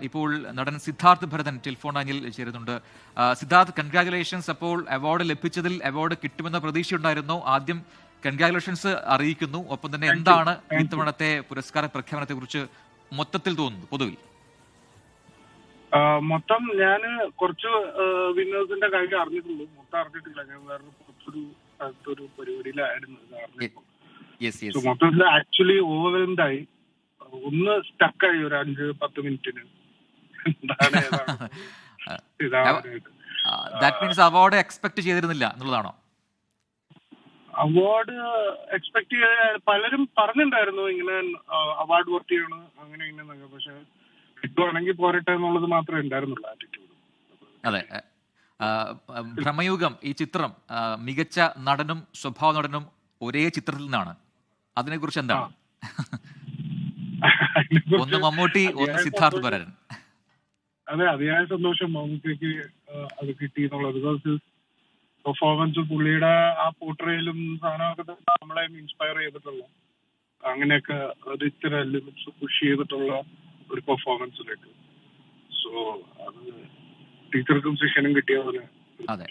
ഇപ്പോൾ നടൻ സിദ്ധാർത്ഥ് ഭരതൻ ടെലിഫോൺ ലൈനിൽ ചേരുന്നുണ്ട്. സിദ്ധാർത്ഥ്, കൺഗ്രാറ്റുലേഷൻസ്. അപ്പോൾ അവാർഡ് ലഭിച്ചതിൽ അവാർഡ് കിട്ടുമെന്ന പ്രതീക്ഷയുണ്ടായിരുന്നു. ആദ്യം കൺഗ്രാറ്റുലേഷൻസ് അറിയിക്കുന്നു. ഒപ്പം തന്നെ എന്താണ് ഇത്തവണത്തെ പുരസ്കാര പ്രഖ്യാപനത്തെ കുറിച്ച് മൊത്തത്തിൽ തോന്നുന്നു പൊതുവിൽ? മൊത്തം ഞാന് കുറച്ച് വിന്നേഴ്സിന്റെ കാര്യം അറിഞ്ഞിട്ടുള്ളൂ, മൊത്തം അറിഞ്ഞിട്ടില്ല. ഞാൻ വേറെ പുറത്തൊരു പരിപാടിയിലായിരുന്നു. മൊത്തത്തിൽ ആക്ച്വലി ഓവർവെൽംഡ് ആയി. ഒന്ന് സ്റ്റക്കായി ഒരു 5-10 മിനിറ്റിന്. അവാർഡ് എക്സ്പെക്ട് ചെയ്തിരുന്നില്ല എന്നുള്ളതാണോ? അവാർഡ് എക്സ്പെക്ട് ചെയ്ത പലരും പറഞ്ഞിട്ടുണ്ടായിരുന്നു, ഇങ്ങനെ അവാർഡ് വർക്ക് ചെയ്യണം അങ്ങനെ ഇങ്ങനെ. പക്ഷെ കിട്ടുവാണെങ്കിൽ പോരട്ടെ എന്നുള്ളത് മാത്രമേ ഉണ്ടായിരുന്നുള്ളൂ ആറ്റിറ്റ്യൂഡ്. അതെ, ഭ്രമയുഗം ഈ ചിത്രം മികച്ച നടനും സ്വഭാവ നടനും ഒരേ ചിത്രത്തിൽ നിന്നാണ്. അതിനെക്കുറിച്ച് എന്താണ്? ഒന്ന് മമ്മൂട്ടി, ഒന്ന് സിദ്ധാർത്ഥ് ഭരതൻ. അതെ, അതിയായ സന്തോഷം മമ്മൂട്ടിക്ക് അത് കിട്ടി എന്നുള്ളത്. ബിക്കോസ് പെർഫോമൻസ്, പുള്ളിയുടെ ആ പോർട്രയിലും സാധനമൊക്കെ നമ്മളെ ഇൻസ്പയർ ചെയ്തിട്ടുള്ള, അങ്ങനെയൊക്കെ അത് ഇത്ര ലിമിറ്റ്സ് പുഷ് ചെയ്തിട്ടുള്ള ഒരു പെർഫോമൻസിലേക്ക്. സോ അത് ടീച്ചർക്കും ശിഷ്യനും കിട്ടിയ പോലെ. അതെ,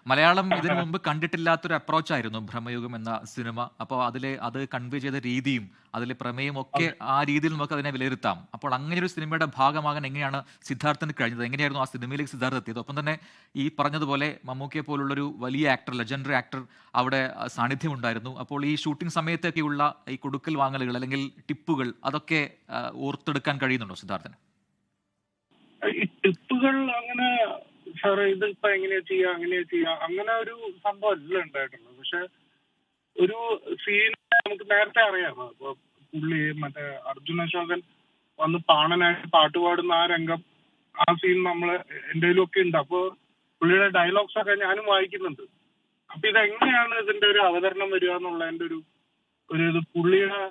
മലയാളം ഇതിനു മുമ്പ് കണ്ടിട്ടില്ലാത്തൊരു അപ്രോച്ചായിരുന്നു ഭ്രമയുഗം എന്ന സിനിമ. അപ്പോൾ അത് കൺവേ ചെയ്ത രീതിയും അതിലെ പ്രമേയം ഒക്കെ ആ രീതിയിൽ നമുക്ക് അതിനെ വിലയിരുത്താം. അപ്പോൾ അങ്ങനെ ഒരു സിനിമയുടെ ഭാഗമാകാൻ എങ്ങനെയാണ് സിദ്ധാർത്ഥന് കഴിഞ്ഞത്? എങ്ങനെയായിരുന്നു ആ സിനിമയിലേക്ക് സിദ്ധാർത്ഥ് എത്തിയത്? ഒപ്പം തന്നെ ഈ പറഞ്ഞതുപോലെ മമ്മൂക്കയെ പോലുള്ളൊരു വലിയ ആക്ടർ, ലെജൻഡറി ആക്ടർ അവിടെ സാന്നിധ്യം ഉണ്ടായിരുന്നു. അപ്പോൾ ഈ ഷൂട്ടിംഗ് സമയത്തൊക്കെയുള്ള ഈ കൊടുക്കൽ വാങ്ങലുകൾ അല്ലെങ്കിൽ ടിപ്പുകൾ അതൊക്കെ ഓർത്തെടുക്കാൻ കഴിയുന്നുണ്ടോ സിദ്ധാർത്ഥന്? ഈ ടിപ്പുകൾ അങ്ങനെ സാറേ ഇതിപ്പോ എങ്ങനെയാ ചെയ്യാ അങ്ങനെ ഒരു സംഭവം അല്ല ഉണ്ടായിട്ടുള്ളത്. പക്ഷെ ഒരു സീൻ നമുക്ക് നേരത്തെ അറിയാം. അപ്പൊ പുള്ളി മറ്റേ അർജുൻ അശോകൻ വന്ന് പാണനായിട്ട് പാട്ട് പാടുന്ന ആ രംഗം, ആ സീൻ നമ്മള് എന്തെങ്കിലും ഒക്കെ ഉണ്ട്. അപ്പൊ പുള്ളിയുടെ ഡയലോഗ്സ് ഒക്കെ ഞാനും വായിക്കുന്നുണ്ട്. അപ്പൊ ഇതെങ്ങനെയാണ് ഇതിന്റെ ഒരു അവതരണം വരിക എന്നുള്ളതിന്റെ ഒരു ഇത് പുള്ളിയുടെ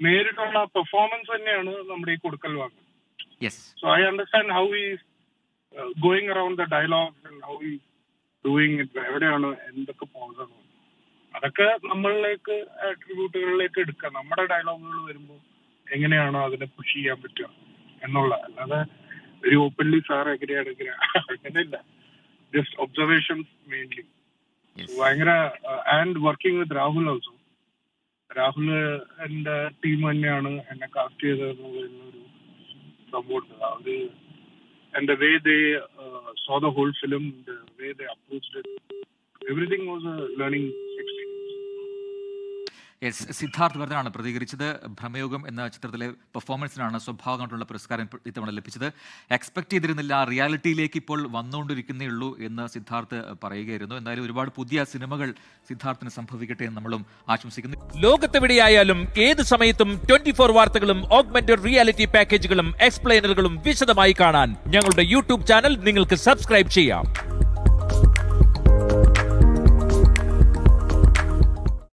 നേരിട്ടുള്ള പെർഫോമൻസ് തന്നെയാണ് നമ്മുടെ ഈ കൊടുക്കൽ വാങ്ങൽ. So I understand how he's going around the dialogues and how he's doing it. എവിടെയാണ് എന്തൊക്കെ പോകുന്നത് അതൊക്കെ നമ്മളിലേക്ക് ആട്രിബ്യൂട്ടുകളിലേക്ക് എടുക്കുക. നമ്മുടെ ഡയലോഗുകൾ വരുമ്പോൾ എങ്ങനെയാണോ അതിനെ പുഷ് ചെയ്യാൻ പറ്റുക എന്നുള്ള, അല്ലാതെ ഒരു ഓപ്പൺലി സാർ എങ്ങനെയാണ് അങ്ങനെയല്ല. Just observations mainly. ഭയങ്കര and working with Rahul also. Rahul എന്റെ ടീം തന്നെയാണ് എന്നെ കാസ്റ്റ് ചെയ്തതെന്നുള്ളൊരു സംഭവമുണ്ട്. And the way they saw the whole film, the way they approached it, everything was a learning experience. Siddharth ഭരതനാണ് പ്രതികരിച്ചത്. ഭ്രമയുഗം എന്ന ചിത്രത്തിലെ പെർഫോമൻസിനാണ് സ്വഭാവമായിട്ടുള്ള പുരസ്കാരം ഇത്തവണ ലഭിച്ചത്. എക്സ്പെക്ട് ചെയ്തിരുന്നില്ല, റിയാലിറ്റിയിലേക്ക് ഇപ്പോൾ വന്നുകൊണ്ടിരിക്കുന്നേ ഉള്ളൂ എന്ന് സിദ്ധാർത്ഥ് പറയുകയായിരുന്നു. എന്തായാലും ഒരുപാട് പുതിയ സിനിമകൾ സിദ്ധാർത്ഥിന് സംഭവിക്കട്ടെ എന്ന് നമ്മളും ആശംസിക്കുന്നു. ലോകത്തെവിടെയായാലും ഏത് സമയത്തും 24 വാർത്തകളും ഓഗ്മെന്റഡ് റിയാലിറ്റി പാക്കേജുകളും എക്സ്പ്ലെയിനറുകളും വിശദമായി കാണാൻ ഞങ്ങളുടെ യൂട്യൂബ് ചാനൽ നിങ്ങൾക്ക് സബ്സ്ക്രൈബ് ചെയ്യാം.